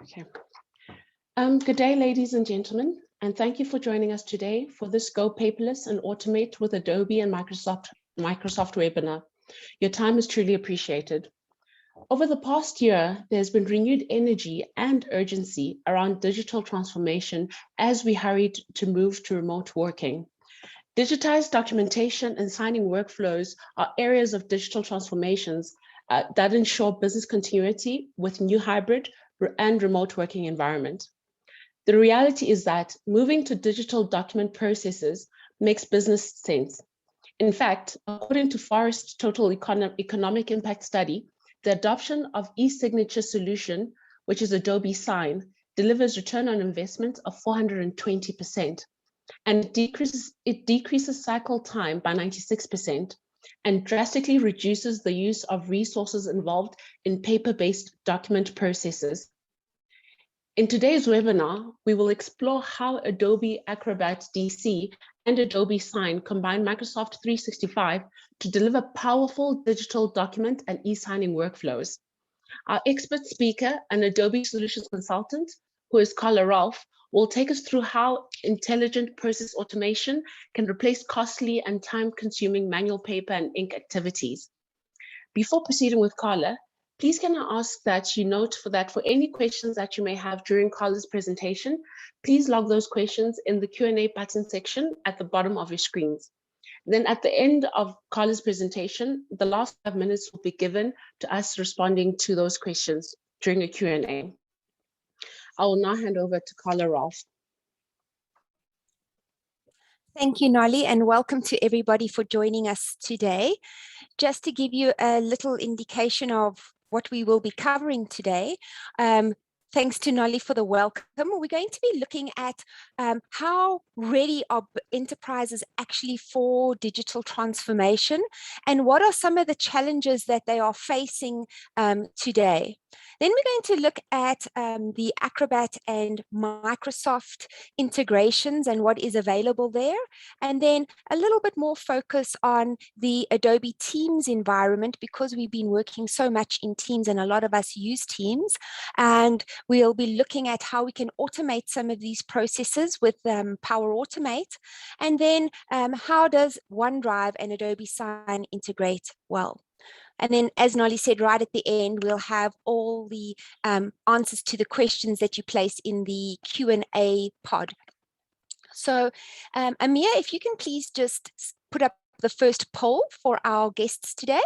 Okay. Good day, ladies and gentlemen, and thank you for joining us today for this Go Paperless and Automate with Adobe and Microsoft webinar. Your time is truly appreciated. Over the past year, there's been renewed energy and urgency around digital transformation as we hurried to move to remote working. Digitized documentation and signing workflows are areas of digital transformations that ensure business continuity with new hybrid and remote working environment. The reality is that moving to digital document processes makes business sense. In fact, according to Forrest's Total Economic Impact Study, the adoption of e-signature solution, which is Adobe Sign, delivers return on investment of 420%, and it decreases cycle time by 96%, and drastically reduces the use of resources involved in paper-based document processes. In today's webinar, we will explore how Adobe Acrobat DC and Adobe Sign combine Microsoft 365 to deliver powerful digital document and e-signing workflows. Our expert speaker and Adobe Solutions Consultant, who is Carla Rolfe, will take us through how intelligent process automation can replace costly and time-consuming manual paper and ink activities. Before proceeding with Carla, please can I ask that you note for any questions that you may have during Carla's presentation, please log those questions in the Q&A button section at the bottom of your screens. Then at the end of Carla's presentation, the last 5 minutes will be given to us responding to those questions during a Q&A. I will now hand over to Carla Rolfe. Thank you, Nolly, and welcome to everybody for joining us today. Just to give you a little indication of what we will be covering today, thanks to Nolly for the welcome. We're going to be looking at how ready are enterprises actually for digital transformation, and what are some of the challenges that they are facing today. Then we're going to look at the Acrobat and Microsoft integrations and what is available there. And then a little bit more focus on the Adobe Teams environment, because we've been working so much in Teams and a lot of us use Teams. And we'll be looking at how we can automate some of these processes with Power Automate. And then how does OneDrive and Adobe Sign integrate well? And then, as Nolly said, right at the end, we'll have all the answers to the questions that you place in the Q&A pod. So, Amir, if you can please just put up the first poll for our guests today.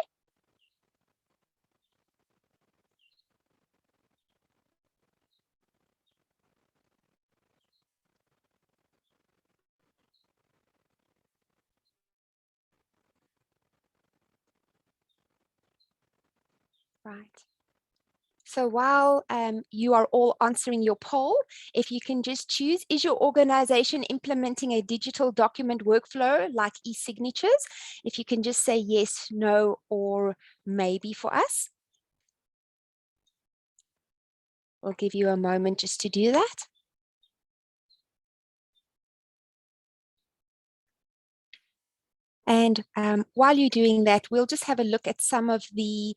Right. So while you are all answering your poll, if you can just choose, is your organization implementing a digital document workflow like e-signatures? If you can just say yes, no, or maybe for us. We'll give you a moment just to do that. And while you're doing that, we'll just have a look at some of the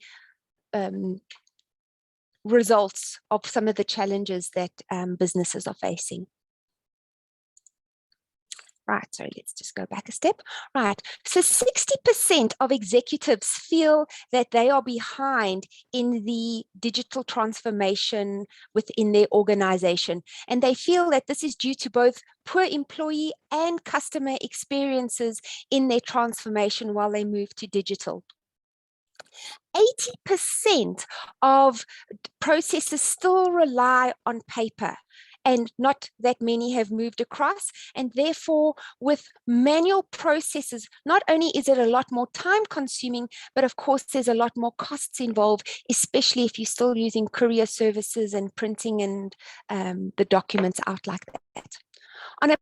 results of some of the challenges that businesses are facing. Right, so let's just go back a step. Right, so 60% of executives feel that they are behind in the digital transformation within their organization. And they feel that this is due to both poor employee and customer experiences in their transformation while they move to digital. 80% of processes still rely on paper, and not that many have moved across. And therefore, with manual processes, not only is it a lot more time consuming, but of course, there's a lot more costs involved, especially if you're still using courier services and printing and the documents out like that. On a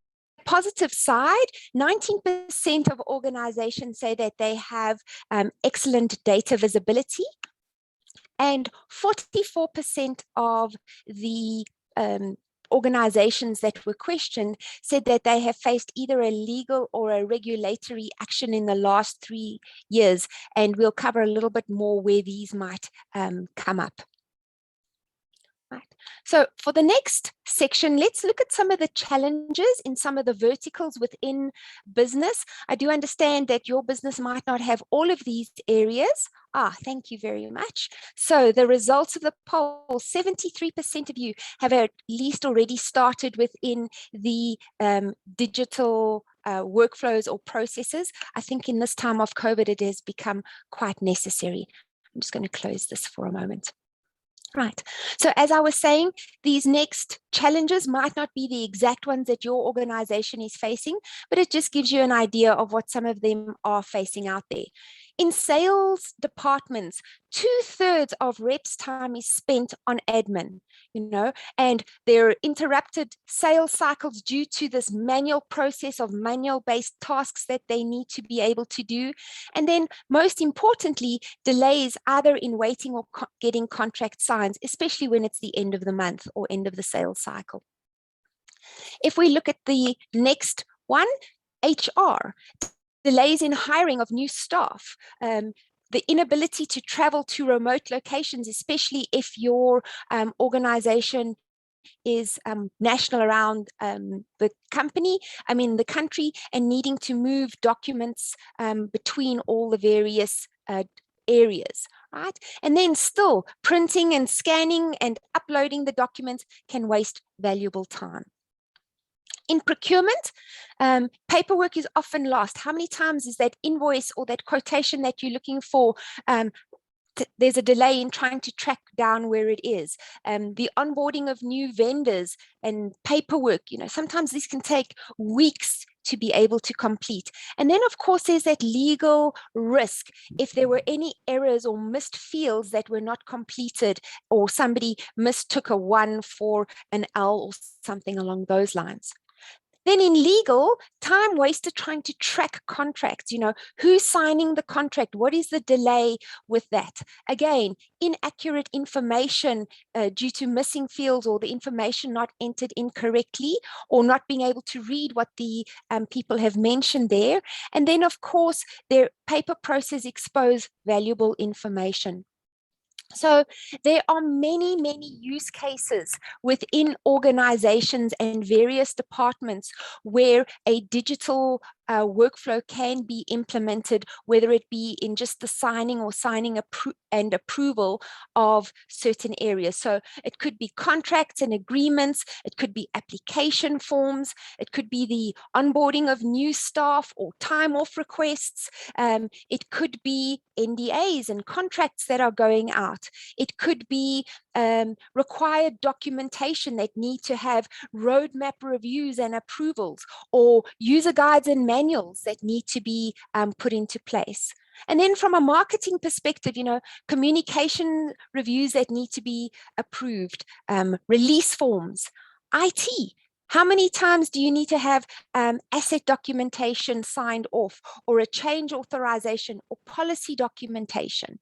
positive side, 19% of organizations say that they have excellent data visibility, and 44% of the organizations that were questioned said that they have faced either a legal or a regulatory action in the last 3 years, and we'll cover a little bit more where these might come up. Right. So for the next section, let's look at some of the challenges in some of the verticals within business. I do understand that your business might not have all of these areas. Thank you very much. So the results of the poll, 73% of you have at least already started within the digital workflows or processes. I think in this time of COVID, it has become quite necessary. I'm just going to close this for a moment. Right. So as I was saying, these next challenges might not be the exact ones that your organization is facing, but it just gives you an idea of what some of them are facing out there. In sales departments, 2/3 of reps' time is spent on admin, and there are interrupted sales cycles due to this manual process of manual-based tasks that they need to be able to do. And then most importantly, delays either in waiting or getting contract signs, especially when it's the end of the month or end of the sales cycle. If we look at the next one, HR, delays in hiring of new staff, the inability to travel to remote locations, especially if your organization is national around the country, and needing to move documents between all the various areas, right? And then still printing and scanning and uploading the documents can waste valuable time. In procurement, paperwork is often lost. How many times is that invoice or that quotation that you're looking for, there's a delay in trying to track down where it is. The onboarding of new vendors and paperwork, sometimes this can take weeks to be able to complete. And then, of course, there's that legal risk. If there were any errors or missed fields that were not completed, or somebody mistook a 1 for an L or something along those lines. Then in legal, time wasted trying to track contracts, who's signing the contract, what is the delay with that? Again, inaccurate information due to missing fields or the information not entered incorrectly, or not being able to read what the people have mentioned there. And then, of course, their paper process expose valuable information. So there are many, many use cases within organizations and various departments where a digital workflow can be implemented, whether it be in just the signing or signing and approval of certain areas. So it could be contracts and agreements, it could be application forms, it could be the onboarding of new staff or time off requests, it could be NDAs and contracts that are going out. It could be required documentation that need to have roadmap reviews and approvals, or user guides and manuals that need to be put into place. And then from a marketing perspective, communication reviews that need to be approved, release forms, IT. How many times do you need to have asset documentation signed off, or a change authorization, or policy documentation?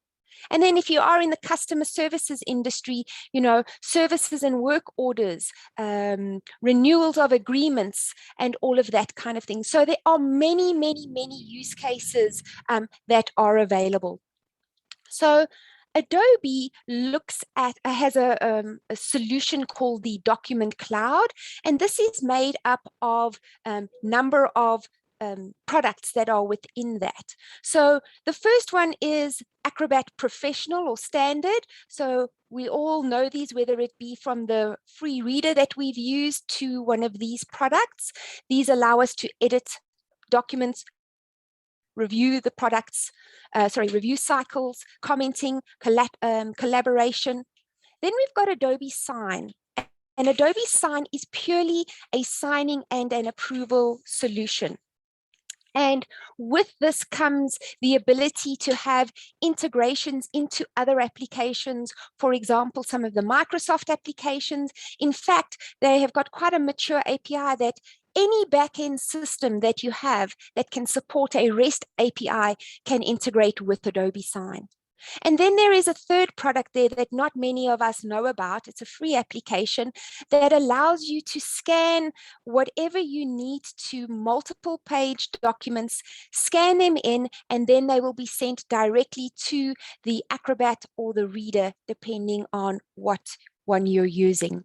And then if you are in the customer services industry, services and work orders, renewals of agreements, and all of that kind of thing. So there are many, many, many use cases that are available. So Adobe has a solution called the Document Cloud, and this is made up of number of products that are within that. So the first one is Acrobat Professional or Standard. So we all know these, whether it be from the free reader that we've used to one of these products. These allow us to edit documents, review the products, review cycles, commenting, collaboration. Then we've got Adobe Sign. And Adobe Sign is purely a signing and an approval solution. And with this comes the ability to have integrations into other applications. For example, some of the Microsoft applications. In fact, they have got quite a mature API that any backend system that you have that can support a REST API can integrate with Adobe Sign. And then there is a third product there that not many of us know about. It's a free application that allows you to scan whatever you need to multiple page documents, scan them in, and then they will be sent directly to the Acrobat or the reader, depending on what one you're using.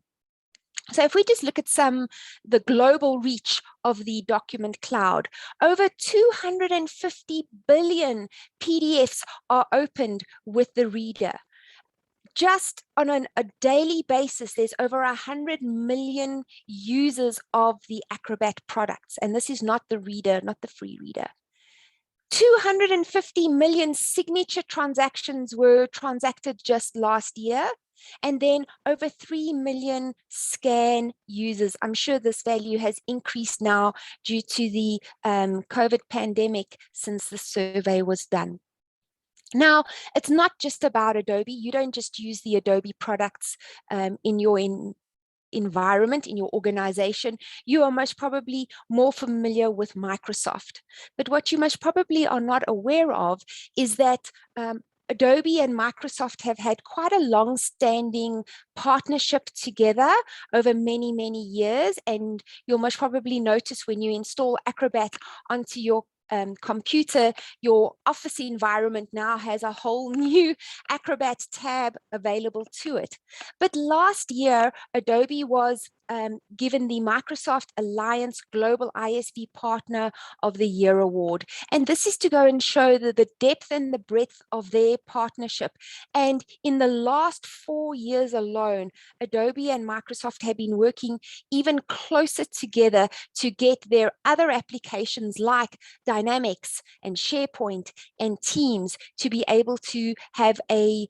So if we just look at the global reach of the document cloud, over 250 billion PDFs are opened with the reader. Just on a daily basis, there's over 100 million users of the Acrobat products. And this is not the reader, not the free reader. 250 million signature transactions were transacted just last year. And then over 3 million scan users. I'm sure this value has increased now due to the COVID pandemic since the survey was done. Now, it's not just about Adobe. You don't just use the Adobe products in your environment, in your organization. You are most probably more familiar with Microsoft. But what you most probably are not aware of is that Adobe and Microsoft have had quite a long-standing partnership together over many, many years. And you'll most probably notice when you install Acrobat onto your computer, your Office environment now has a whole new Acrobat tab available to it. But last year, Adobe was given the Microsoft Alliance Global ISV Partner of the Year award. And this is to go and show the depth and the breadth of their partnership. And in the last 4 years alone, Adobe and Microsoft have been working even closer together to get their other applications like Dynamics and SharePoint and Teams to be able to have a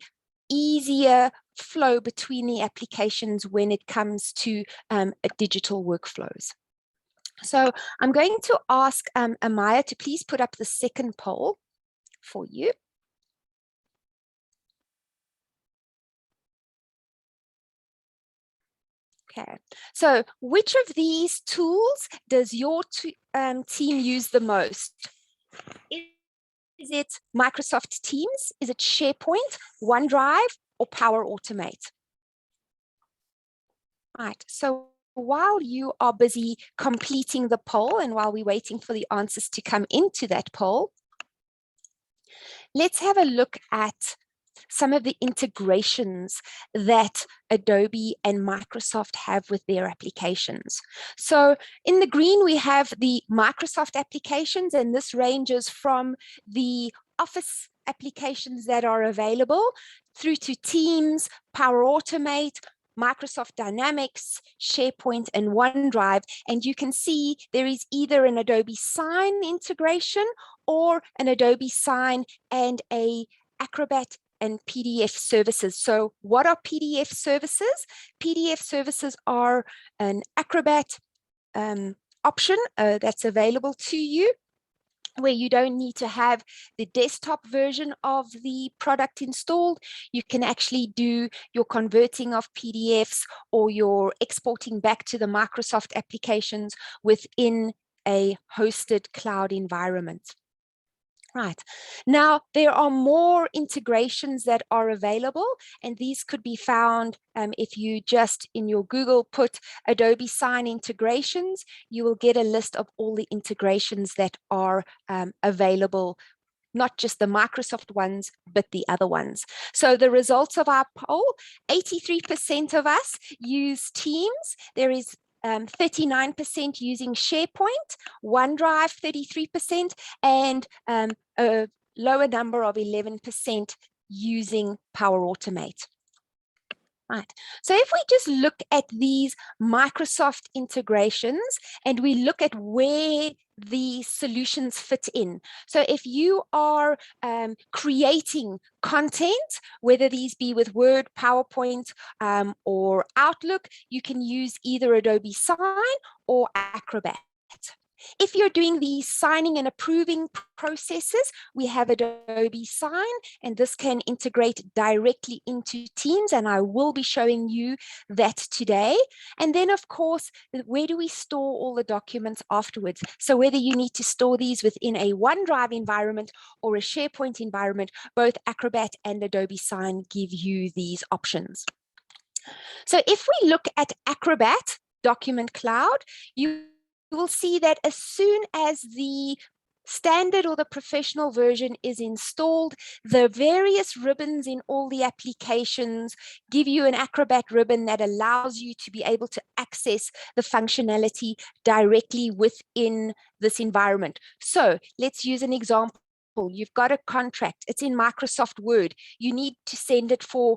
easier flow between the applications when it comes to digital workflows. So I'm going to ask Amaya to please put up the second poll for you. Okay, so which of these tools does your team use the most? Is it Microsoft Teams? Is it SharePoint, OneDrive, or Power Automate? Right, so while you are busy completing the poll and while we're waiting for the answers to come into that poll, let's have a look at some of the integrations that Adobe and Microsoft have with their applications. So in the green, we have the Microsoft applications, and this ranges from the Office applications that are available through to Teams, Power Automate, Microsoft Dynamics, SharePoint, and OneDrive. And you can see there is either an Adobe Sign integration or an Adobe Sign and a Acrobat and PDF services. So what are PDF services? PDF services are an Acrobat option that's available to you, where you don't need to have the desktop version of the product installed. You can actually do your converting of PDFs or your exporting back to the Microsoft applications within a hosted cloud environment. Right, now there are more integrations that are available, and these could be found if you just in your Google put Adobe Sign integrations, you will get a list of all the integrations that are available, not just the Microsoft ones, but the other ones. So the results of our poll, 83% of us use Teams. There is 39% using SharePoint, OneDrive 33%, and a lower number of 11% using Power Automate. Right. So if we just look at these Microsoft integrations and we look at where the solutions fit in. So if you are creating content, whether these be with Word, PowerPoint, or Outlook, you can use either Adobe Sign or Acrobat. If you're doing the signing and approving processes, we have Adobe Sign, and this can integrate directly into Teams, and I will be showing you that today. And then, of course, where do we store all the documents afterwards? So whether you need to store these within a OneDrive environment or a SharePoint environment, both Acrobat and Adobe Sign give you these options. So if we look at Acrobat Document Cloud, you will see that as soon as the standard or the professional version is installed, the various ribbons in all the applications give you an Acrobat ribbon that allows you to be able to access the functionality directly within this environment. So let's use an example. You've got a contract, it's in Microsoft Word. You need to send it for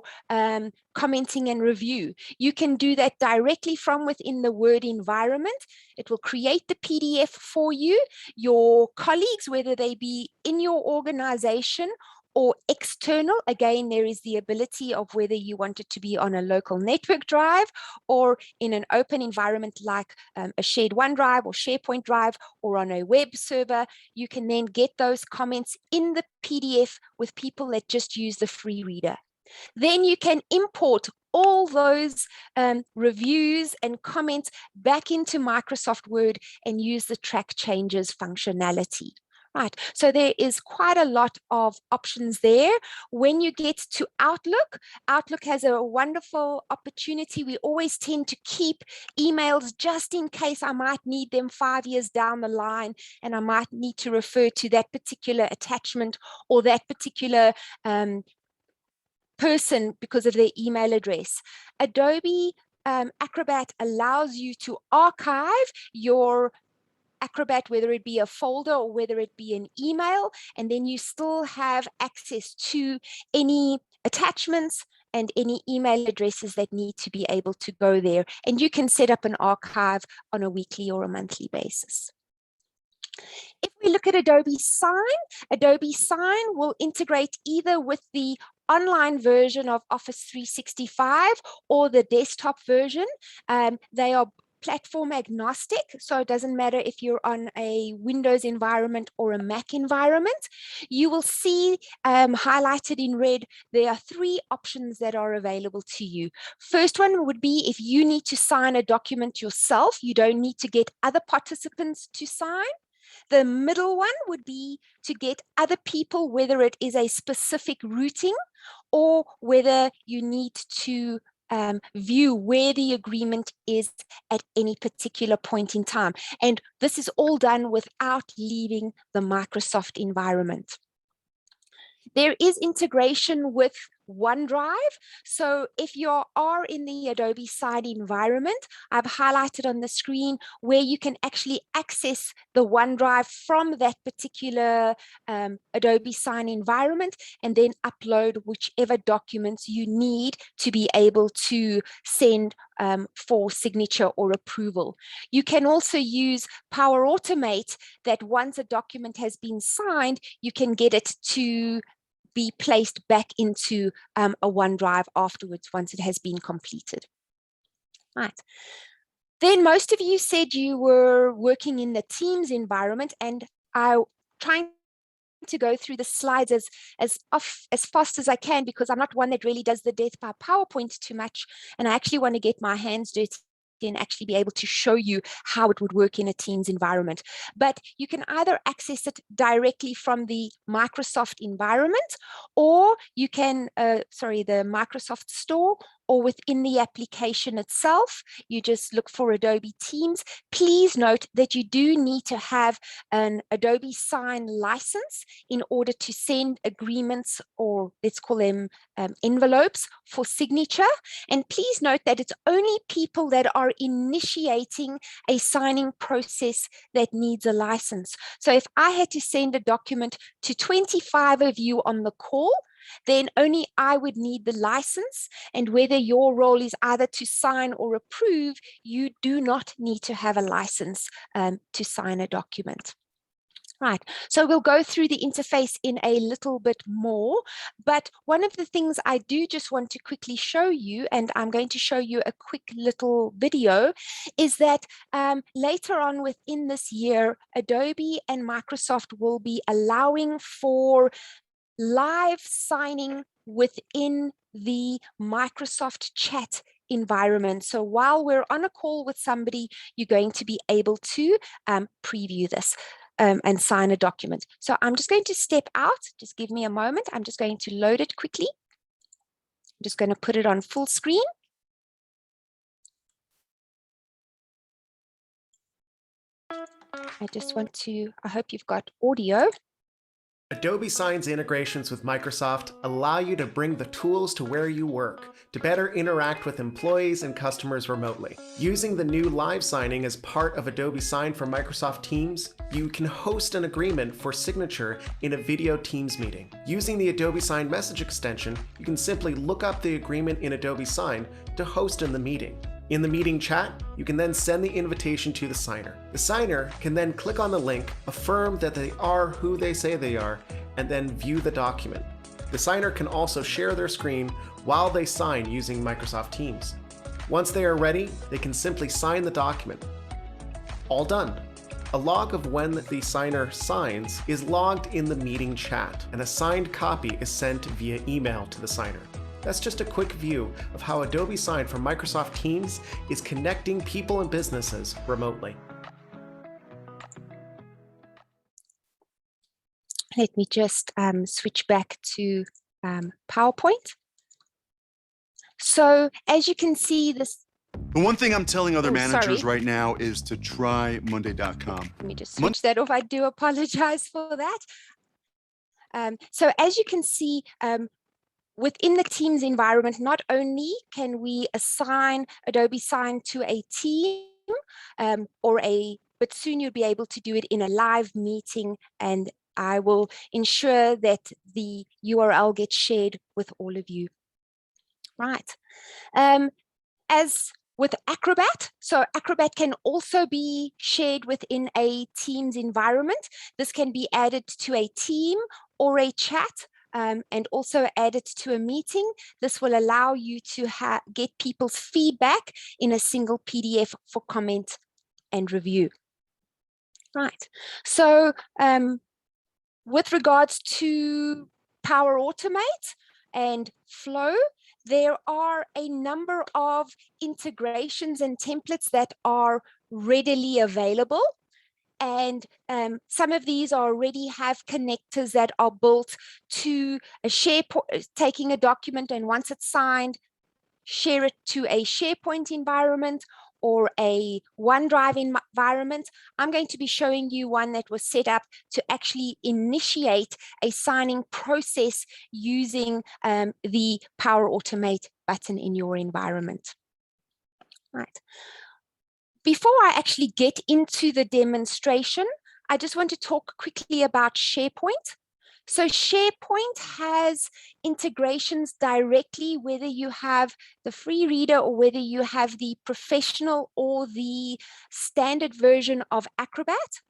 commenting and review. You can do that directly from within the Word environment. It will create the PDF for you. Your colleagues, whether they be in your organization or external, again, there is the ability of whether you want it to be on a local network drive or in an open environment like a shared OneDrive or Sharepoint drive or on a web server. You can then get those comments in the PDF with people that just use the free reader. Then you can import all those reviews and comments back into Microsoft Word and use the track changes functionality. Right, so there is quite a lot of options there. When you get to Outlook, Outlook has a wonderful opportunity. We always tend to keep emails just in case I might need them 5 years down the line and I might need to refer to that particular attachment or that particular person because of their email address. Adobe Acrobat allows you to archive your Acrobat, whether it be a folder or whether it be an email, and then you still have access to any attachments and any email addresses that need to be able to go there. And you can set up an archive on a weekly or a monthly basis. If we look at Adobe Sign will integrate either with the online version of Office 365 or the desktop version. They are platform agnostic, so it doesn't matter if you're on a Windows environment or a Mac environment. You will see highlighted in red, there are 3 options that are available to you. First one would be if you need to sign a document yourself, you don't need to get other participants to sign. The middle one would be to get other people, whether it is a specific routing or whether you need to view where the agreement is at any particular point in time. And this is all done without leaving the Microsoft environment. There is integration with OneDrive. So if you are in the Adobe Sign environment, I've highlighted on the screen where you can actually access the OneDrive from that particular Adobe Sign environment and then upload whichever documents you need to be able to send for signature or approval. You can also use Power Automate that once a document has been signed, you can get it to be placed back into a OneDrive afterwards once it has been completed. Right. Then most of you said you were working in the Teams environment, and I'm trying to go through the slides as fast as I can because I'm not one that really does the death by PowerPoint too much, and I actually want to get my hands dirty and actually be able to show you how it would work in a Teams environment. But you can either access it directly from the Microsoft environment, or you can, the Microsoft Store, or within the application itself. You just look for Adobe Teams. Please note that you do need to have an Adobe Sign license in order to send agreements, or let's call them envelopes, for signature. And please note that it's only people that are initiating a signing process that needs a license. So if I had to send a document to 25 of you on the call, then only I would need the license, and whether your role is either to sign or approve, you do not need to have a license to sign a document. Right, so we'll go through the interface in a little bit more, but one of the things I do just want to quickly show you, and I'm going to show you a quick little video, is that later on within this year, Adobe and Microsoft will be allowing for live signing within the Microsoft chat environment. So while we're on a call with somebody, you're going to be able to preview this and sign a document. So I'm just going to step out. Just give me a moment. I'm just going to load it quickly. I'm just going to put it on full screen. I hope you've got audio. Adobe Sign's integrations with Microsoft allow you to bring the tools to where you work to better interact with employees and customers remotely. Using the new live signing as part of Adobe Sign for Microsoft Teams, you can host an agreement for signature in a video Teams meeting. Using the Adobe Sign message extension, you can simply look up the agreement in Adobe Sign to host in the meeting. In the meeting chat, you can then send the invitation to the signer. The signer can then click on the link, affirm that they are who they say they are, and then view the document. The signer can also share their screen while they sign using Microsoft Teams. Once they are ready, they can simply sign the document. All done. A log of when the signer signs is logged in the meeting chat, and a signed copy is sent via email to the signer. That's just a quick view of how Adobe Sign for Microsoft Teams is connecting people and businesses remotely. Let me just switch back to PowerPoint. So as you can see, this. The one thing I'm telling other managers right now is to try Monday.com. Let me just switch that off. I do apologize for that. So as you can see, within the Teams environment, not only can we assign Adobe Sign to a team, but soon you'll be able to do it in a live meeting, and I will ensure that the URL gets shared with all of you. Right. As with Acrobat, so Acrobat can also be shared within a Teams environment. This can be added to a team or a chat. And also added to a meeting. This will allow you to get people's feedback in a single PDF for comment and review. Right. So with regards to Power Automate and Flow, there are a number of integrations and templates that are readily available. And some of these already have connectors that are built to a SharePoint, taking a document, and once it's signed, share it to a SharePoint environment or a OneDrive environment. I'm going to be showing you one that was set up to actually initiate a signing process using the Power Automate button in your environment. Right. Before I actually get into the demonstration, I just want to talk quickly about SharePoint. So SharePoint has integrations directly, whether you have the free reader or whether you have the professional or the standard version of Acrobat.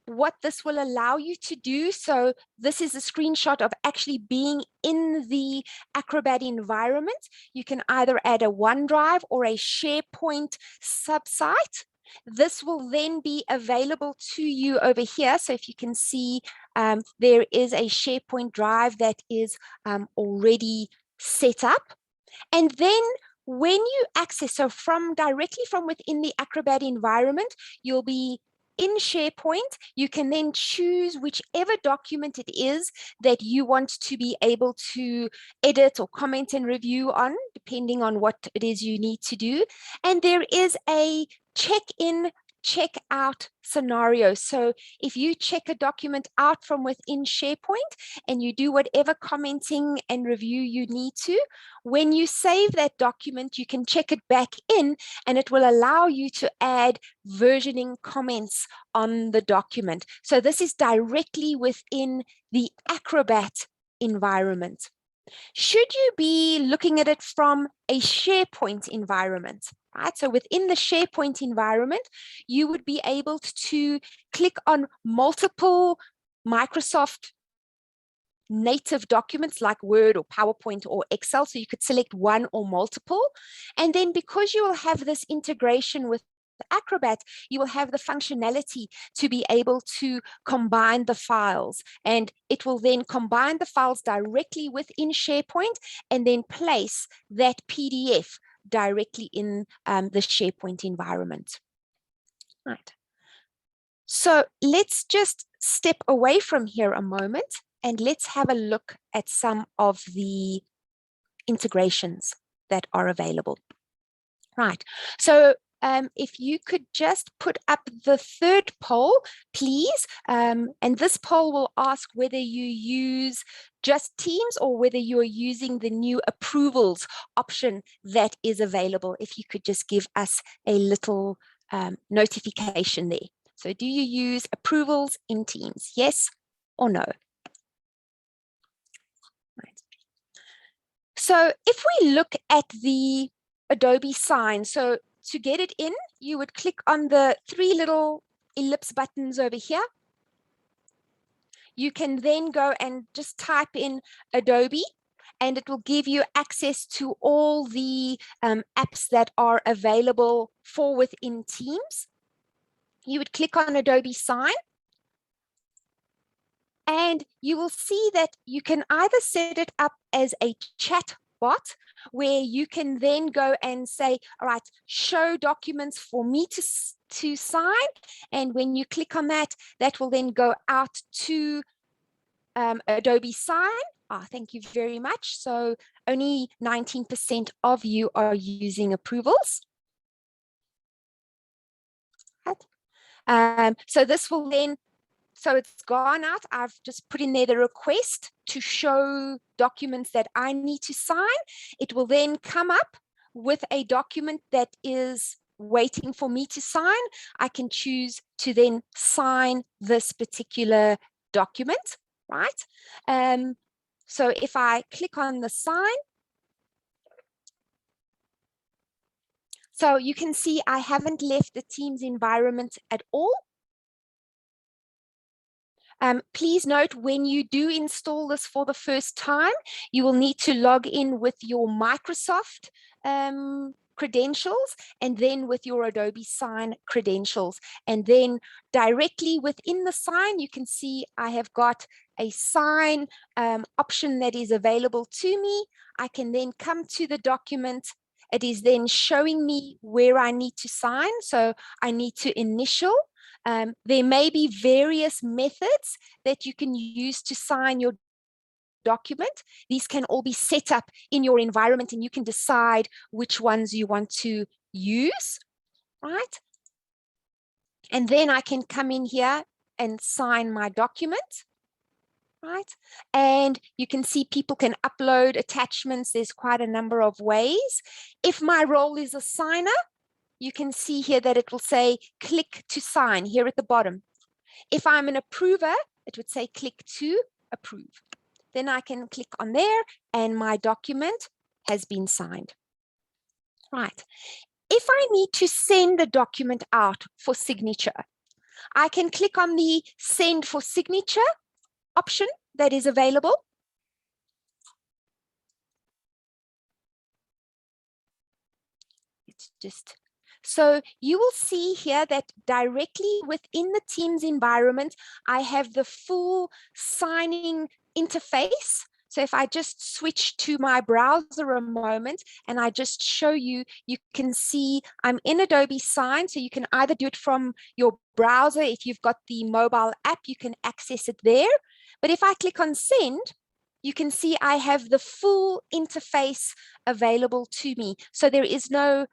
What this will allow you to do, so this is a screenshot of actually being in the Acrobat environment. You can either add a OneDrive or a SharePoint subsite. This will then be available to you over here. So if you can see, there is a SharePoint drive that is already set up. And then when you access, so directly from within the Acrobat environment, you'll be in SharePoint. You can then choose whichever document it is that you want to be able to edit or comment and review on, depending on what it is you need to do. And there is a check-in, check-out scenario. So if you check a document out from within SharePoint and you do whatever commenting and review you need to, when you save that document, you can check it back in and it will allow you to add versioning comments on the document. So this is directly within the Acrobat environment. Should you be looking at it from a SharePoint environment, right? So within the SharePoint environment, you would be able to click on multiple Microsoft native documents like Word or PowerPoint or Excel. So you could select one or multiple. And then because you will have this integration with Acrobat, you will have the functionality to be able to combine the files, and it will then combine the files directly within SharePoint and then place that PDF directly in the SharePoint environment. Right. So let's just step away from here a moment and let's have a look at some of the integrations that are available. Right. So if you could just put up the third poll, please. And this poll will ask whether you use just Teams or whether you are using the new approvals option that is available. If you could just give us a little notification there. So do you use approvals in Teams? Yes or no? Right. So if we look at the Adobe Sign, so to get it in, you would click on the 3 little ellipse buttons over here. You can then go and just type in Adobe, and it will give you access to all the apps that are available for within Teams. You would click on Adobe Sign, and you will see that you can either set it up as a chat bot, where you can then go and say, all right, show documents for me to sign. And when you click on that, that will then go out to Adobe Sign. Thank you very much. So only 19% of you are using approvals. So this will then, so it's gone out. I've just put in there the request to show documents that I need to sign. It will then come up with a document that is waiting for me to sign. I can choose to then sign this particular document, right? So if I click on the sign, so you can see I haven't left the Teams environment at all. Please note, when you do install this for the first time, you will need to log in with your Microsoft credentials and then with your Adobe Sign credentials. And then directly within the Sign, you can see I have got a sign option that is available to me. I can then come to the document. It is then showing me where I need to sign. So I need to initial. There may be various methods that you can use to sign your document. These can all be set up in your environment, and you can decide which ones you want to use, right? And then I can come in here and sign my document, right? And you can see people can upload attachments. There's quite a number of ways. If my role is a signer, you can see here that it will say click to sign here at the bottom. If I'm an approver, it would say click to approve. Then I can click on there and my document has been signed. Right. If I need to send a document out for signature, I can click on the send for signature option that is available. It's just, so you will see here that directly within the Teams environment, I have the full signing interface. So if I just switch to my browser a moment and I just show you, you can see I'm in Adobe Sign. So you can either do it from your browser. If you've got the mobile app, you can access it there. But if I click on send, you can see I have the full interface available to me. So there is no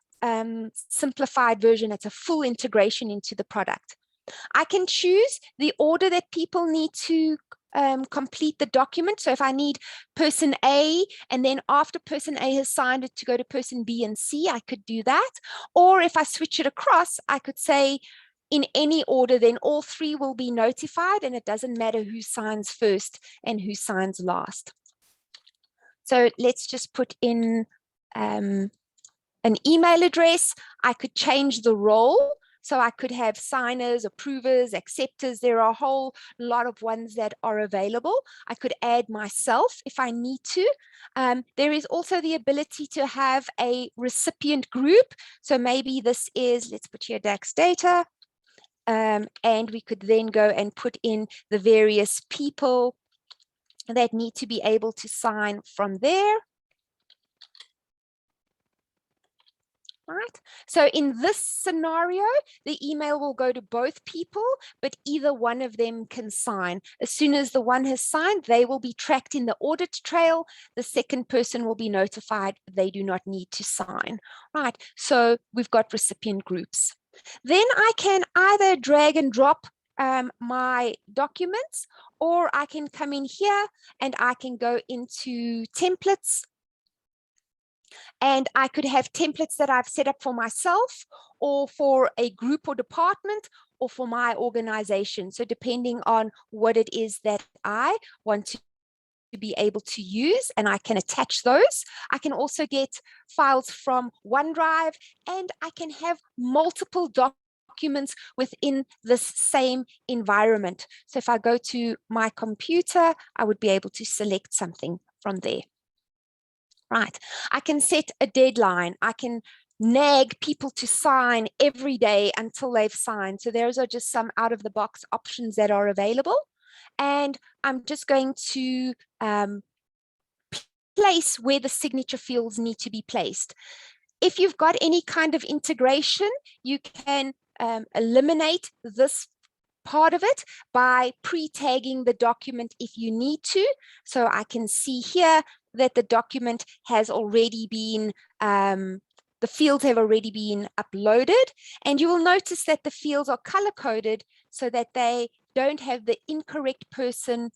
simplified version. It's a full integration into the product. I can choose the order that people need to complete the document. So if I need person A, and then after person A has signed it, to go to person B and C, I could do that. Or if I switch it across, I could say in any order, then all three will be notified, and it doesn't matter who signs first and who signs last. So let's just put in an email address. I could change the role. So I could have signers, approvers, acceptors. There are a whole lot of ones that are available. I could add myself if I need to. There is also the ability to have a recipient group. So maybe this is, let's put here DAX data. And we could then go and put in the various people that need to be able to sign from there. right? So in this scenario, the email will go to both people, but either one of them can sign. As soon as the one has signed, they will be tracked in the audit trail. The second person will be notified they do not need to sign, right? So we've got recipient groups. Then I can either drag and drop my documents, or I can come in here and I can go into templates. And I could have templates that I've set up for myself, or for a group or department, or for my organization. So depending on what it is that I want to be able to use, and I can attach those. I can also get files from OneDrive, and I can have multiple documents within this same environment. So if I go to my computer, I would be able to select something from there. Right, I can set a deadline. I can nag people to sign every day until they've signed. So those are just some out of the box options that are available. And I'm just going to place where the signature fields need to be placed. If you've got any kind of integration, you can eliminate this part of it by pre-tagging the document if you need to. So I can see here that the document has already been, the fields have already been uploaded, and you will notice that the fields are color-coded so that they don't have the incorrect person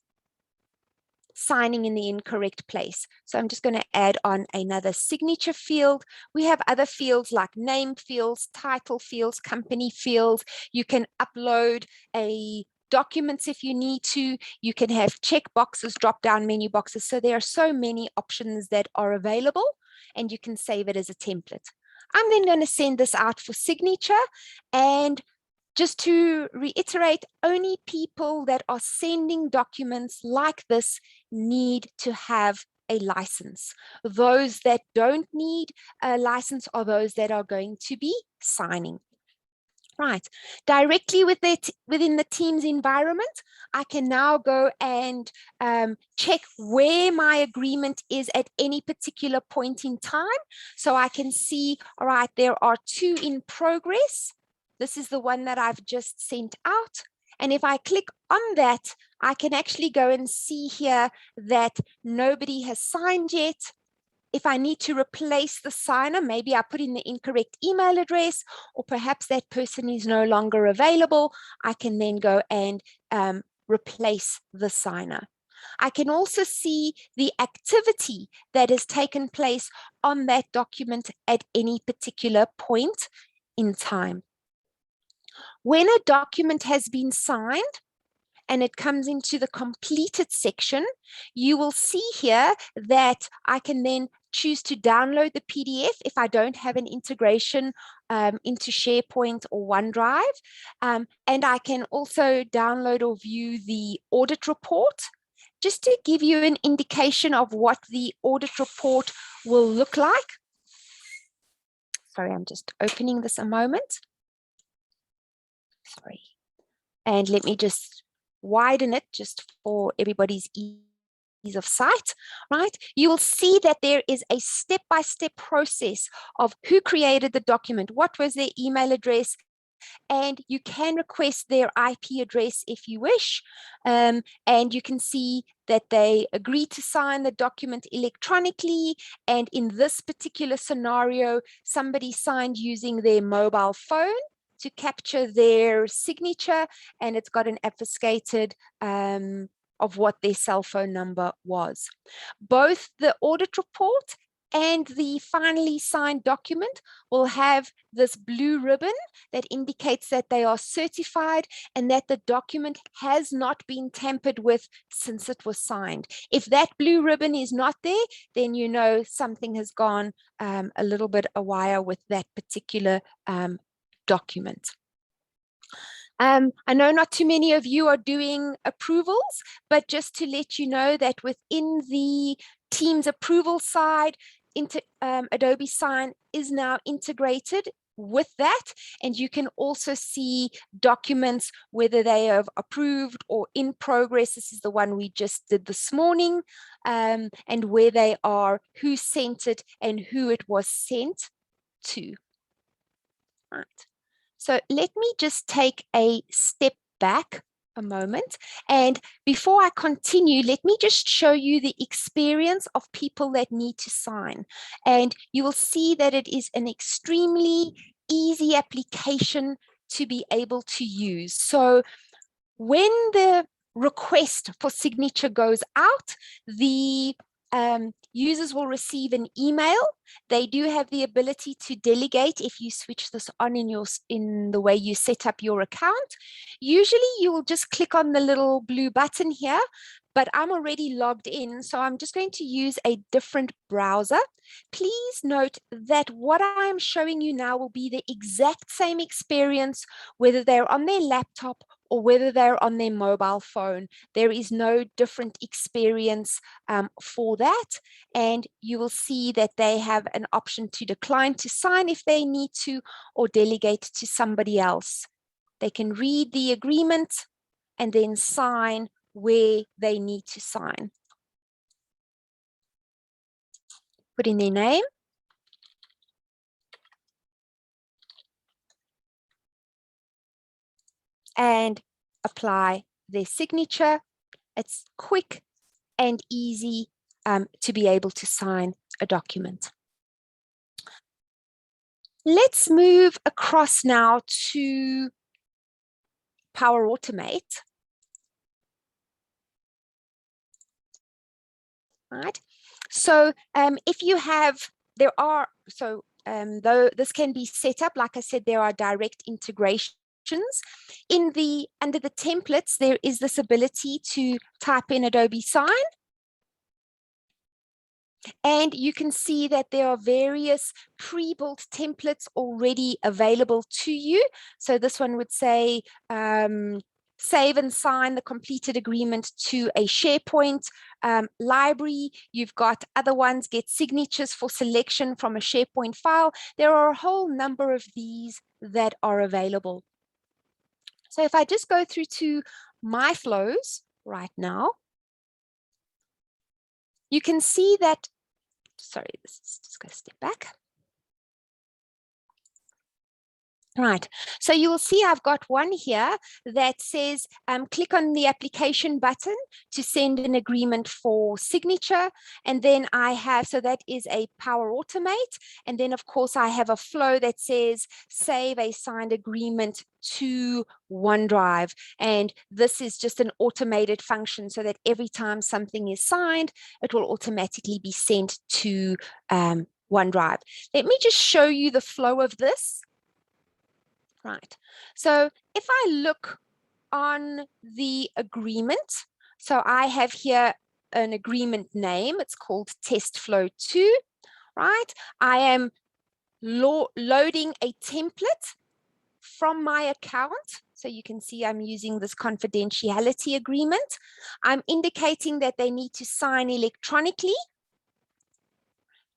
signing in the incorrect place. So I'm just going to add on another signature field. We have other fields like name fields, title fields, company fields. You can upload documents if you need to. You can have check boxes, drop down menu boxes. So there are so many options that are available, and you can save it as a template. I'm then going to send this out for signature, and just to reiterate, only people that are sending documents like this need to have a license. Those that don't need a license are those that are going to be signing. Right, directly within the Teams environment, I can now go and check where my agreement is at any particular point in time. So I can see, all right, there are 2 in progress. This is the one that I've just sent out. And if I click on that, I can actually go and see here that nobody has signed yet. If I need to replace the signer, maybe I put in the incorrect email address, or perhaps that person is no longer available, I can then go and replace the signer. I can also see the activity that has taken place on that document at any particular point in time. When a document has been signed and it comes into the completed section, you will see here that I can then choose to download the PDF if I don't have an integration into SharePoint or OneDrive. And I can also download or view the audit report, just to give you an indication of what the audit report will look like. Sorry, I'm just opening this a moment. Sorry. And let me just widen it just for everybody's ease of sight, right? You will see that there is a step-by-step process of who created the document, what was their email address, and you can request their IP address if you wish. And you can see that they agreed to sign the document electronically. And in this particular scenario, somebody signed using their mobile phone to capture their signature, and it's got an obfuscated of what their cell phone number was. Both the audit report and the finally signed document will have this blue ribbon that indicates that they are certified and that the document has not been tampered with since it was signed. If that blue ribbon is not there, then you know something has gone a little bit awry with that particular document. I know not too many of you are doing approvals, but just to let you know that within the Teams approval side, Adobe Sign is now integrated with that, and you can also see documents, whether they have approved or in progress. This is the one we just did this morning, and where they are, who sent it, and who it was sent to. Right. So let me just take a step back a moment. And before I continue, let me just show you the experience of people that need to sign. And you will see that it is an extremely easy application to be able to use. So when the request for signature goes out, the users will receive an email. They do have the ability to delegate if you switch this on in the way you set up your account. Usually you will just click on the little blue button here, but I'm already logged in, so I'm just going to use a different browser. Please note that what I'm showing you now will be the exact same experience, whether they're on their laptop or whether they're on their mobile phone. There is no different experience for that. And you will see that they have an option to decline to sign if they need to, or delegate to somebody else. They can read the agreement and then sign where they need to sign. Put in their name. And apply their signature. It's quick and easy to be able to sign a document. Let's move across now to Power Automate. Right. So if you have, though this can be set up, like I said, there are direct integrations. Under the templates, there is this ability to type in Adobe Sign. And you can see that there are various pre-built templates already available to you. So this one would say, save and sign the completed agreement to a SharePoint library. You've got other ones, get signatures for selection from a SharePoint file. There are a whole number of these that are available. So if I just go through to my flows right now, you can see that, sorry, this is just going to step back. Right, so you will see I've got one here that says click on the application button to send an agreement for signature. And then I have, so that is a Power Automate. And then of course I have a flow that says save a signed agreement to OneDrive. And this is just an automated function so that every time something is signed, it will automatically be sent to OneDrive. Let me just show you the flow of this. Right, so if I look on the agreement, so I have here an agreement name, it's called Test Flow 2, right? I am loading a template from my account. So you can see I'm using this confidentiality agreement. I'm indicating that they need to sign electronically.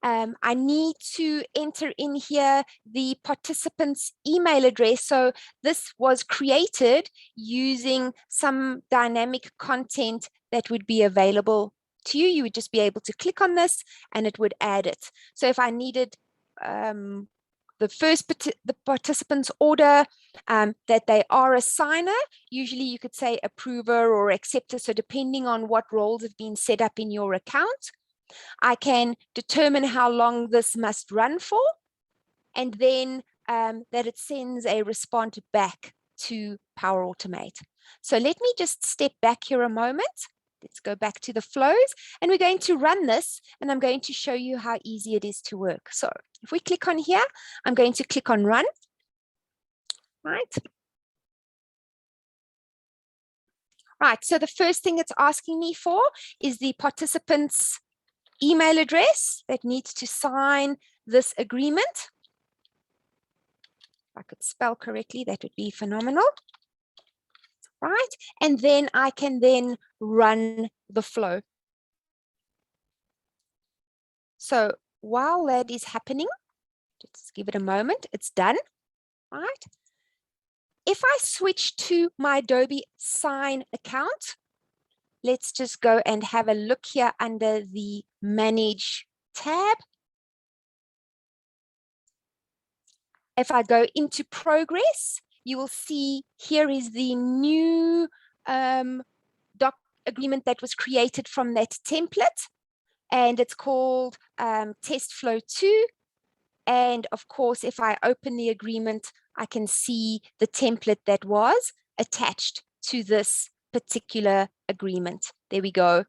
I need to enter in here the participant's email address. So this was created using some dynamic content that would be available to you. You would just be able to click on this and it would add it. So if I needed the participant's order, that they are a signer, usually you could say approver or acceptor. So depending on what roles have been set up in your account, I can determine how long this must run for, and then that it sends a response back to Power Automate. So let me just step back here a moment. Let's go back to the flows, and we're going to run this, and I'm going to show you how easy it is to work. So if we click on here, I'm going to click on Run, right? Right, so the first thing it's asking me for is the participant's email address that needs to sign this agreement. If I could spell correctly, that would be phenomenal. Right, and then I can then run the flow. So while that is happening, just give it a moment, it's done, right? If I switch to my Adobe Sign account, let's just go and have a look here under the Manage tab. if I go into progress, you will see here is the new doc agreement that was created from that template, and it's called Test Flow 2. And of course, if I open the agreement, I can see the template that was attached to this particular agreement. There we go.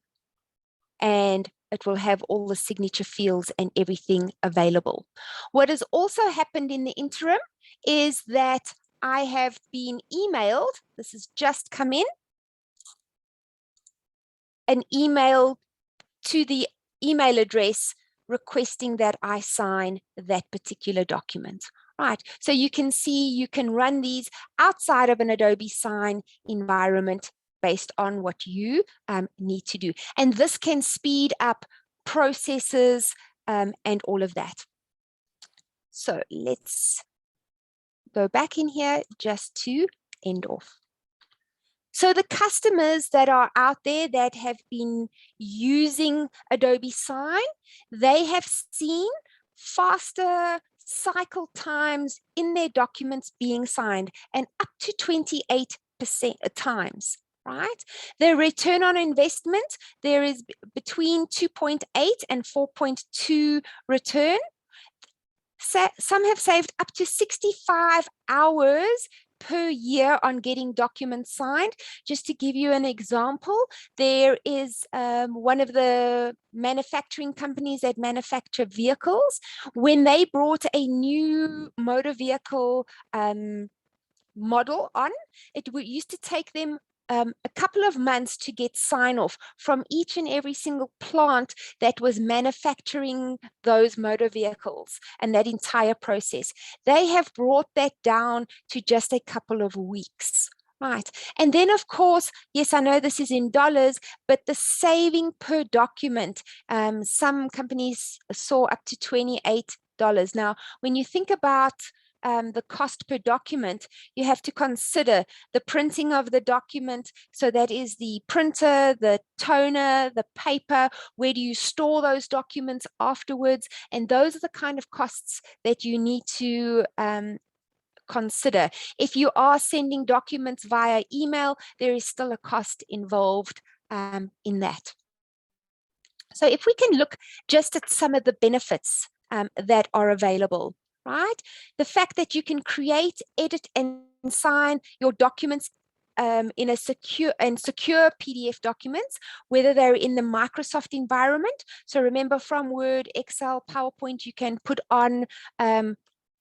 And it will have all the signature fields and everything available. What has also happened in the interim is that I have been emailed, this has just come in, an email to the email address requesting that I sign that particular document. Right, so you can see you can run these outside of an Adobe Sign environment based on what you need to do. And this can speed up processes and all of that. So let's go back in here just to end off. So the customers that are out there that have been using Adobe Sign, they have seen faster cycle times in their documents being signed, and up to 28% times, right? The return on investment, there is between 2.8 and 4.2 return. Some have saved up to 65 hours per year on getting documents signed. Just to give you an example, there is one of the manufacturing companies that manufacture vehicles. When they brought a new motor vehicle model on, it used to take them a couple of months to get sign off from each and every single plant that was manufacturing those motor vehicles and that entire process. They have brought that down to just a couple of weeks. Right. And then, of course, yes, I know this is in dollars, but the saving per document, some companies saw up to $28. Now, when you think about the cost per document, you have to consider the printing of the document. So that is the printer, the toner, the paper. Where do you store those documents afterwards? And those are the kind of costs that you need to consider. If you are sending documents via email, there is still a cost involved in that. So if we can look just at some of the benefits that are available. Right? The fact that you can create, edit, and sign your documents in a secure PDF documents, whether they're in the Microsoft environment. So remember, from Word, Excel, PowerPoint, you can put on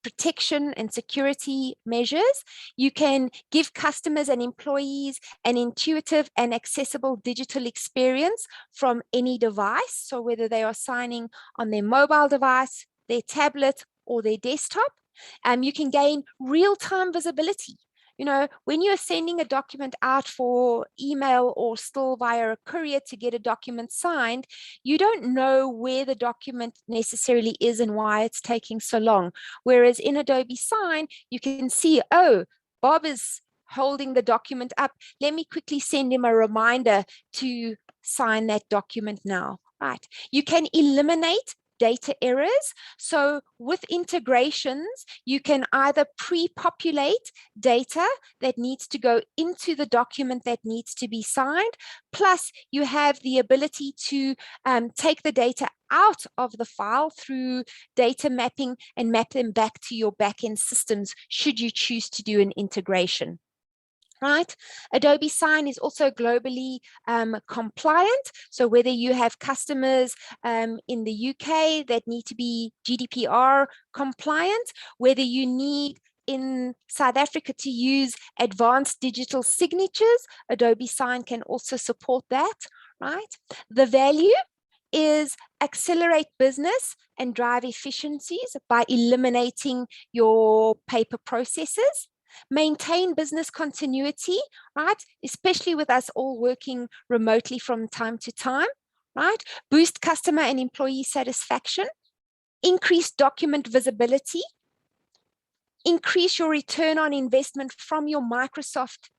protection and security measures. You can give customers and employees an intuitive and accessible digital experience from any device. So whether they are signing on their mobile device, their tablet, or their desktop, you can gain real-time visibility. You know, when you're sending a document out for email or still via a courier to get a document signed, you don't know where the document necessarily is and why it's taking so long. Whereas in Adobe Sign, you can see, oh, Bob is holding the document up. Let me quickly send him a reminder to sign that document now. Right. You can eliminate data errors. So with integrations, you can either pre-populate data that needs to go into the document that needs to be signed, plus you have the ability to take the data out of the file through data mapping and map them back to your backend systems should you choose to do an integration. Right? Adobe Sign is also globally compliant. So whether you have customers in the UK that need to be GDPR compliant, whether you need in South Africa to use advanced digital signatures, Adobe Sign can also support that. Right? The value is accelerate business and drive efficiencies by eliminating your paper processes. Maintain business continuity, right? Especially with us all working remotely from time to time, right? Boost customer and employee satisfaction, increase document visibility, increase your return on investment from your Microsoft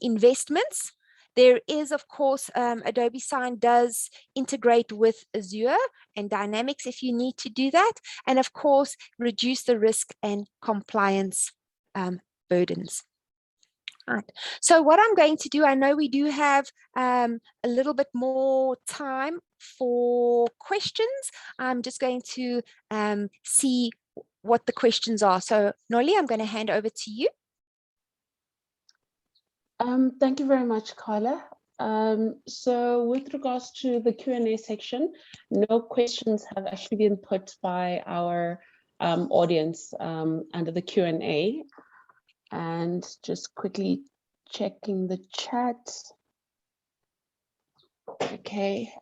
investments, There is, of course, Adobe Sign does integrate with Azure and Dynamics if you need to do that. And of course, reduce the risk and compliance burdens. Right. So what I'm going to do, I know we do have a little bit more time for questions. I'm just going to see what the questions are. So Nolly, I'm going to hand over to you. Thank you very much, Carla. So with regards to the Q&A section, no questions have actually been put by our audience under the Q&A. And just quickly checking the chat. Okay.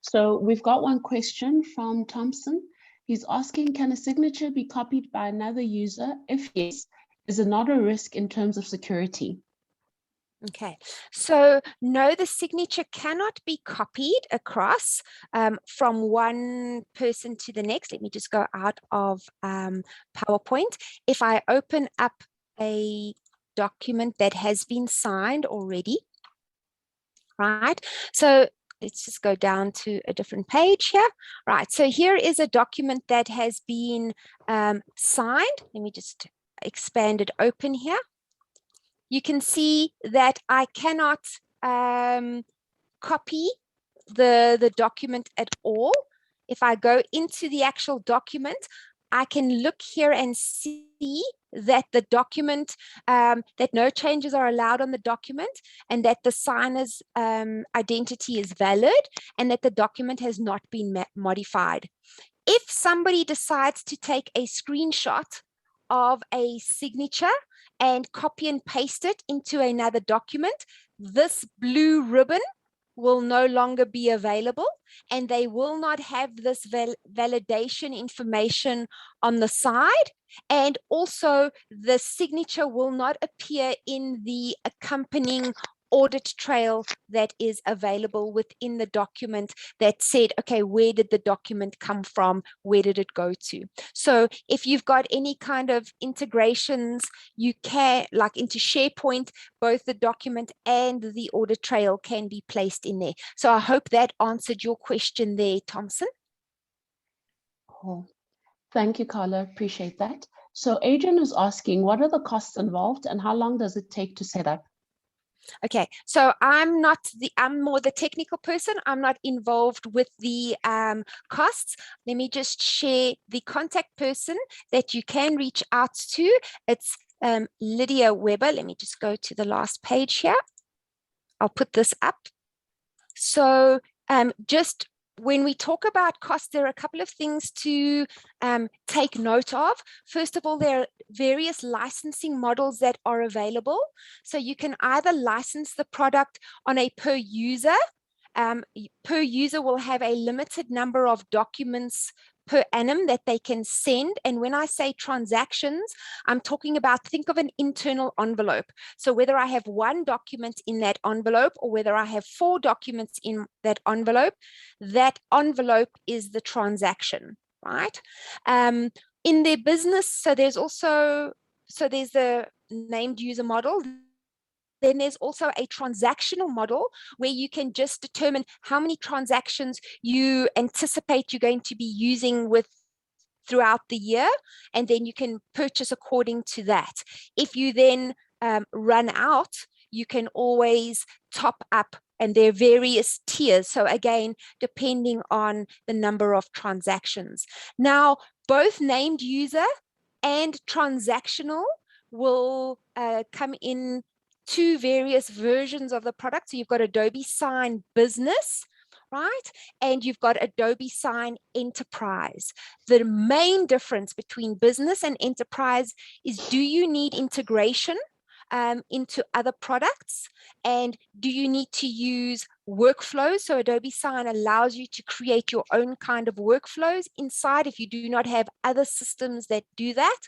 So we've got one question from Thompson. He's asking, can a signature be copied by another user? If yes, is it not a risk in terms of security? Okay, so no, the signature cannot be copied across from one person to the next. Let me just go out of PowerPoint. If I open up a document that has been signed already, right? So let's just go down to a different page here. Right, so here is a document that has been signed. Let me just expand it open here. You can see that I cannot copy the document at all. If I go into the actual document, I can look here and see that the document, that no changes are allowed on the document, and that the signer's identity is valid, and that the document has not been modified. If somebody decides to take a screenshot of a signature and copy and paste it into another document, this blue ribbon will no longer be available, and they will not have this validation information on the side. And also the signature will not appear in the accompanying audit trail that is available within the document that said, okay, where did the document come from? Where did it go to? So if you've got any kind of integrations, you can, like into SharePoint, both the document and the audit trail can be placed in there. So I hope that answered your question there, Thompson. Oh, thank you, Carla. Appreciate that. So Adrian is asking, what are the costs involved and how long does it take to set up? Okay, so I'm more the technical person. I'm not involved with the costs. Let me just share the contact person that you can reach out to. It's Lydia Weber. Let me just go to the last page here. I'll put this up. So just when we talk about costs, there are a couple of things to take note of. First of all, there are various licensing models that are available. So you can either license the product on a per user. Per user will have a limited number of documents per annum that they can send. And when I say transactions, I'm talking about, think of an internal envelope. So whether I have one document in that envelope or whether I have 4 documents in that envelope is the transaction, right? In their business, so there's the named user model. Then there's also a transactional model where you can just determine how many transactions you anticipate you're going to be using throughout the year, and then you can purchase according to that. If you then run out, you can always top up, and there are various tiers. So again, depending on the number of transactions. Now, both named user and transactional will come in 2 various versions of the product. So you've got Adobe Sign Business, right? And you've got Adobe Sign Enterprise. The main difference between business and enterprise is, do you need integration into other products? And do you need to use workflows? So Adobe Sign allows you to create your own kind of workflows inside if you do not have other systems that do that.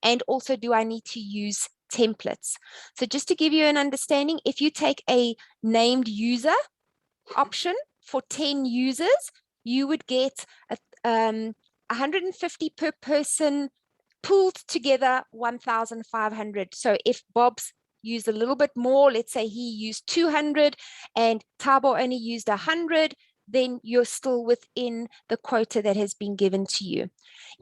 And also, do I need to use templates? So just to give you an understanding, if you take a named user option for 10 users, you would get 150 per person pooled together 1,500. So if Bob's used a little bit more, let's say he used 200 and Tabo only used 100, then you're still within the quota that has been given to you.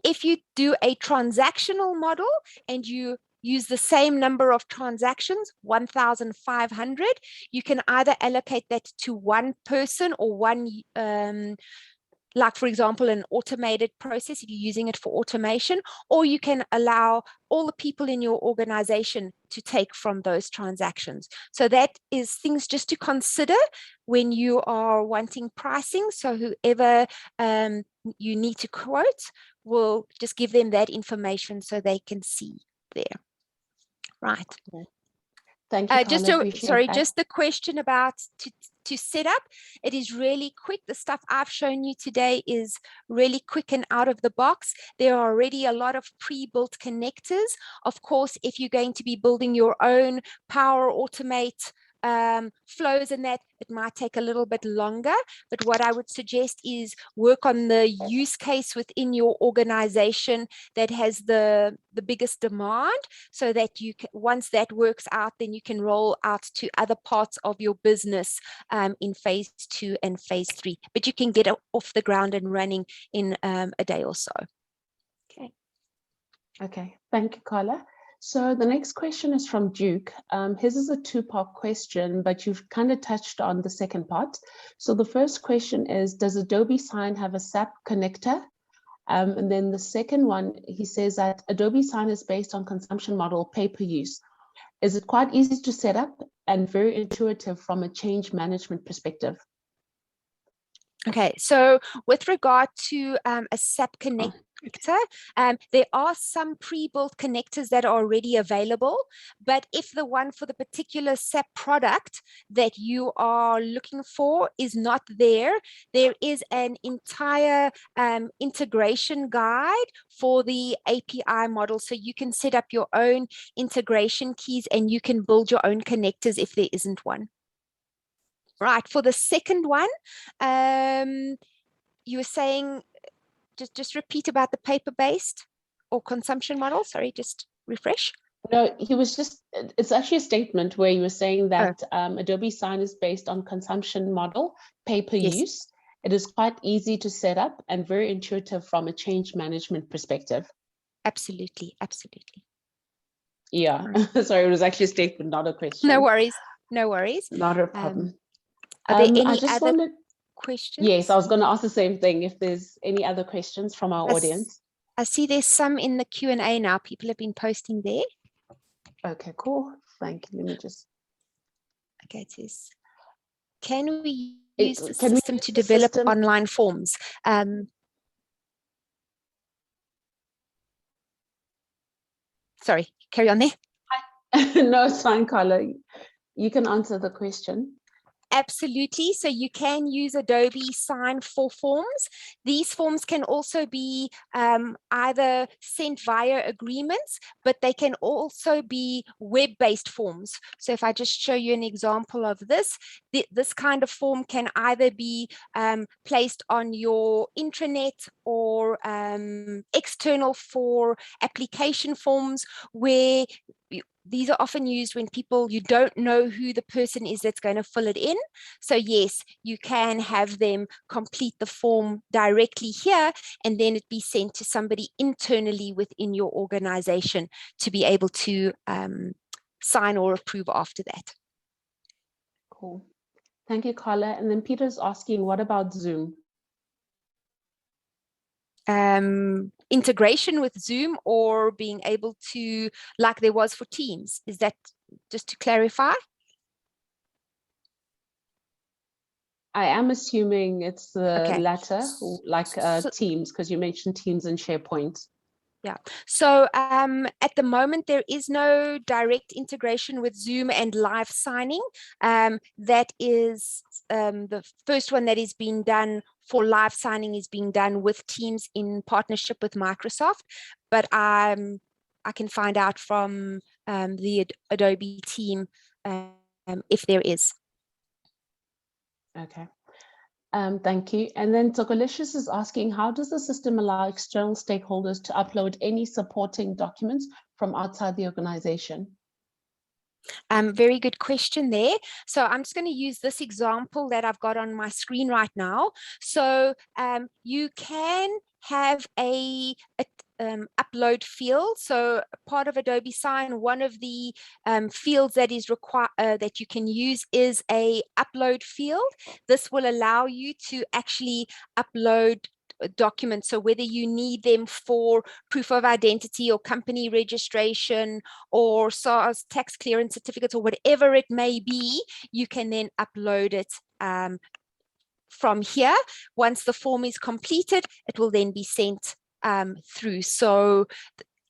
If you do a transactional model and you use the same number of transactions, 1,500, you can either allocate that to one person or one, like for example, an automated process if you're using it for automation, or you can allow all the people in your organization to take from those transactions. So that is things just to consider when you are wanting pricing. So whoever you need to quote will just give them that information so they can see there. Right. Thank you, Carla. Just the question about to set up. It is really quick. The stuff I've shown you today is really quick and out of the box. There are already a lot of pre-built connectors. Of course, if you're going to be building your own Power Automate flows and that, it might take a little bit longer. But what I would suggest is work on the use case within your organization that has the biggest demand, so that you can, once that works out, then you can roll out to other parts of your business in phase 2 and phase 3. But you can get it off the ground and running in a day or so. Okay, thank you, Carla. So the next question is from Duke. His is a two-part question, but you've kind of touched on the second part. So the first question is, does Adobe Sign have a SAP connector? And then the second one, he says that Adobe Sign is based on consumption model pay-per-use. Is it quite easy to set up and very intuitive from a change management perspective? Okay, so with regard to a SAP connector, there are some pre-built connectors that are already available, but if the one for the particular SAP product that you are looking for is not there, there is an entire integration guide for the API model. So you can set up your own integration keys and you can build your own connectors if there isn't one. Right, for the second one, you were saying, just repeat about the paper-based or consumption model. Sorry, just refresh. No, he was just, it's actually a statement where you were saying that Adobe Sign is based on consumption model, pay-per-use. It is quite easy to set up and very intuitive from a change management perspective. Absolutely, absolutely. Yeah, sorry, it was actually a statement, not a question. No worries, no worries. Not a problem. Are there any other questions? Yes, I was going to ask the same thing, if there's any other questions from our audience. I see there's some in the Q&A now. People have been posting there. Okay, cool. Thank you. Let me just... Okay, it is. Can we use the system to develop online forms? Sorry, carry on there. No, it's fine, Carla. You can answer the question. Absolutely. So you can use Adobe Sign for forms. These forms can also be either sent via agreements, but they can also be web-based forms. So if I just show you an example of this, this kind of form can either be placed on your intranet or external for application forms, where these are often used when you don't know who the person is that's going to fill it in. So yes, you can have them complete the form directly here, and then it be sent to somebody internally within your organization to be able to sign or approve after that. Cool. Thank you, Carla. And then Peter's asking, what about Zoom? Integration with Zoom, or being able to, like there was for Teams. Is that just to clarify? I am assuming it's the latter, like Teams, because you mentioned Teams and SharePoint. Yeah, so at the moment, there is no direct integration with Zoom and live signing. That is the first one that is being done for live signing is being done with Teams in partnership with Microsoft. But I can find out from the Adobe team if there is. Okay. Thank you. And then Tokolicious is asking, how does the system allow external stakeholders to upload any supporting documents from outside the organization? Very good question there. So I'm just going to use this example that I've got on my screen right now. So you can have a upload field. So part of Adobe Sign, one of the fields that is required that you can use is a upload field. This will allow you to actually upload documents. So whether you need them for proof of identity or company registration or SARS tax clearance certificates or whatever it may be, you can then upload it from here. Once the form is completed, it will then be sent through. So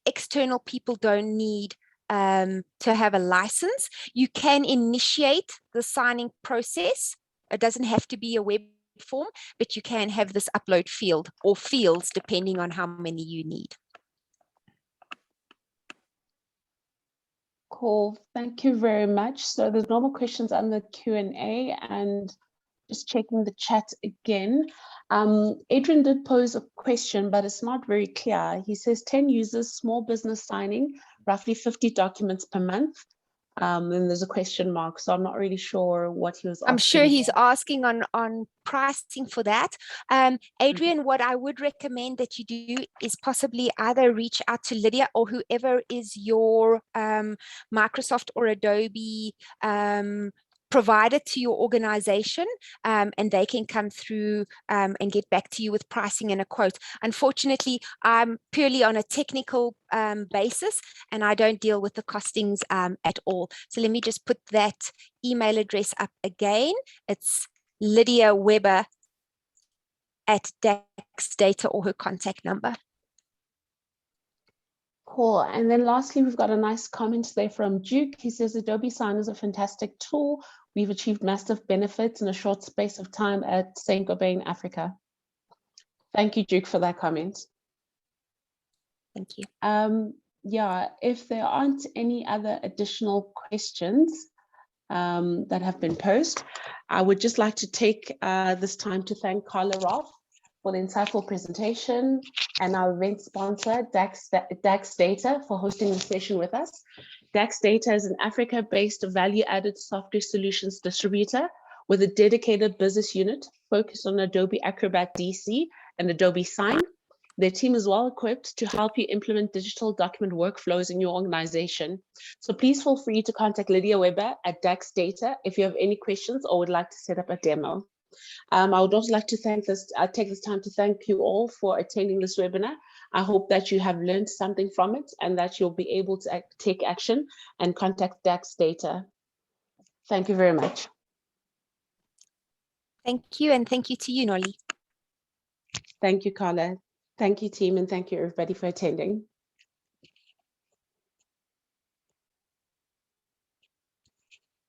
external people don't need to have a license. You can initiate the signing process. It doesn't have to be a web form, but you can have this upload field or fields depending on how many you need. Cool, thank you very much. So there's no more questions on the Q&A, and just checking the chat again. Adrian did pose a question, but it's not very clear. He says 10 users, small business signing, roughly 50 documents per month. And there's a question mark, so I'm not really sure what he was asking. I'm sure he's asking on pricing for that. Adrian, what I would recommend that you do is possibly either reach out to Lydia or whoever is your Microsoft or Adobe provider to your organization, and they can come through and get back to you with pricing and a quote. Unfortunately, I'm purely on a technical basis and I don't deal with the costings at all. So let me just put that email address up again. It's Lydia Weber at Dax Data or her contact number. Cool. And then lastly, we've got a nice comment there from Duke. He says Adobe Sign is a fantastic tool. We've achieved massive benefits in a short space of time at Saint-Gobain, Africa. Thank you, Duke, for that comment. Thank you. Yeah, if there aren't any other additional questions that have been posed, I would just like to take this time to thank Carla Roth for the insightful presentation, and our event sponsor, Dax Data, for hosting the session with us. Dax Data is an Africa-based value-added software solutions distributor with a dedicated business unit focused on Adobe Acrobat DC and Adobe Sign. Their team is well equipped to help you implement digital document workflows in your organization. So please feel free to contact Lydia Weber at Dax Data if you have any questions or would like to set up a demo. I would also like to take this time to thank you all for attending this webinar. I hope that you have learned something from it and that you'll be able to take action and contact Dax Data. Thank you very much. Thank you, and thank you to you, Nolly. Thank you, Carla. Thank you, team, and thank you, everybody, for attending.